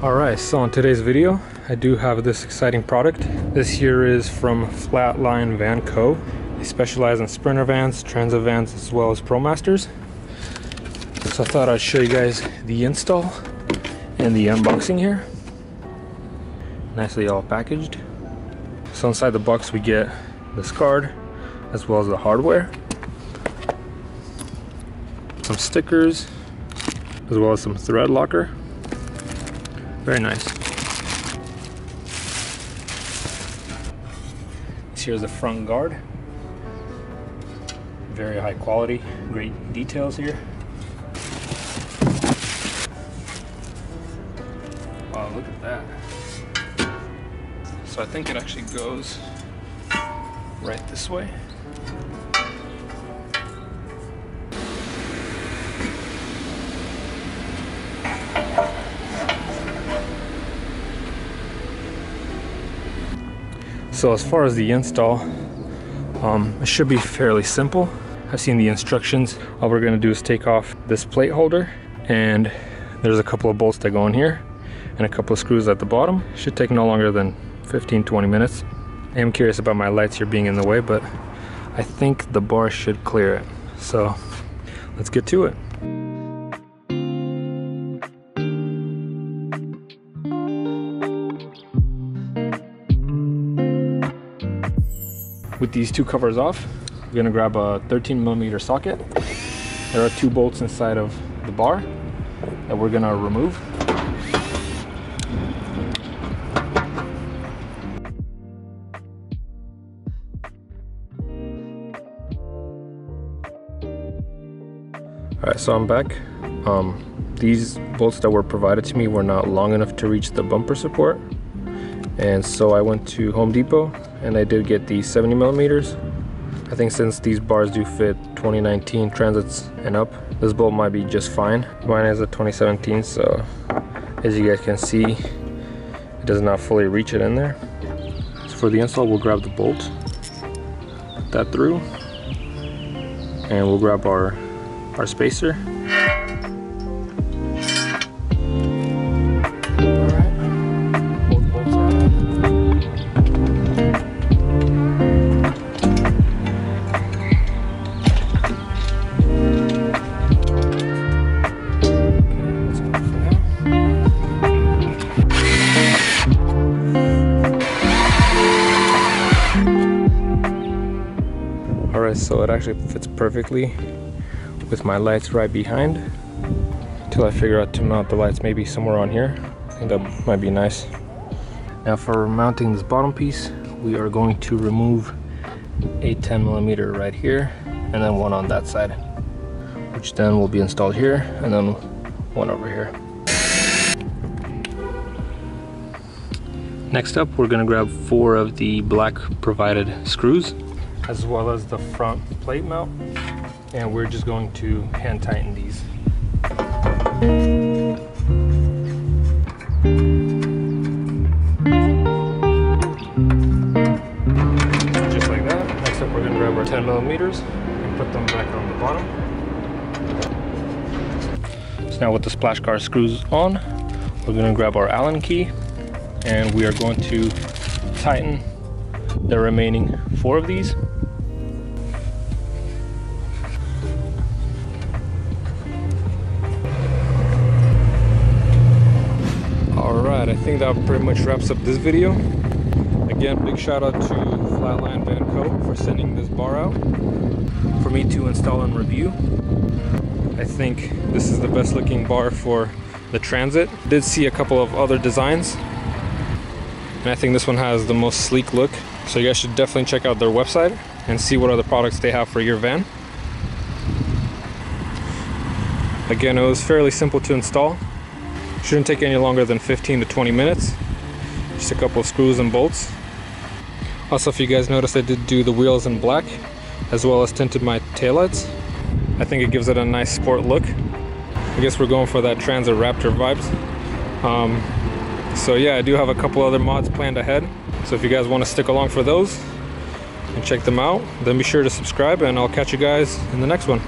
Alright, so in today's video, I do have this exciting product. This here is from Flatline Van Co. They specialize in Sprinter vans, Transit vans, as well as ProMasters. So I thought I'd show you guys the install and the unboxing here. Nicely all packaged. So inside the box we get this card, as well as the hardware. Some stickers, as well as some thread locker. Very nice. Here's the front guard. Very high quality, great details here. Wow, look at that. So I think it actually goes right this way. So as far as the install, it should be fairly simple. I've seen the instructions. All we're gonna do is take off this plate holder, and there's a couple of bolts that go in here and a couple of screws at the bottom. Should take no longer than 15-20 minutes. I am curious about my lights here being in the way, but I think the bar should clear it. So let's get to it. With these two covers off, we're gonna grab a 13mm socket. There are two bolts inside of the bar that we're gonna remove. Alright, so I'm back. These bolts that were provided to me were not long enough to reach the bumper support. And so I went to Home Depot and I did get the 70mm. I think since these bars do fit 2019 Transits and up, this bolt might be just fine. Mine is a 2017, so as you guys can see, it does not fully reach it in there. So for the install, we'll grab the bolt, put that through, and we'll grab our spacer. Alright, so it actually fits perfectly with my lights right behind, until I figure out to mount the lights maybe somewhere on here. I think that might be nice. Now for mounting this bottom piece, we are going to remove a 10mm right here, and then one on that side, which then will be installed here, and then one over here. Next up, we're going to grab 4 of the black provided screws, as well as the front plate mount, and we're just going to hand tighten these. Just like that. Next up, we're going to grab our 10mm and put them back on the bottom. So now with the splash guard screws on, we're going to grab our Allen key, and we are going to tighten the remaining 4 of these. Alright, I think that pretty much wraps up this video. Again, big shout out to Flatline Van Co. for sending this bar out for me to install and review. I think this is the best looking bar for the Transit. Did see a couple of other designs, and I think this one has the most sleek look. So you guys should definitely check out their website and see what other products they have for your van. Again, it was fairly simple to install. Shouldn't take any longer than 15 to 20 minutes. Just a couple of screws and bolts. Also, if you guys noticed, I did do the wheels in black, as well as tinted my taillights. I think it gives it a nice sport look. I guess we're going for that Transit Raptor vibes. So yeah, I do have a couple other mods planned ahead. So if you guys want to stick along for those and check them out, then be sure to subscribe, and I'll catch you guys in the next one.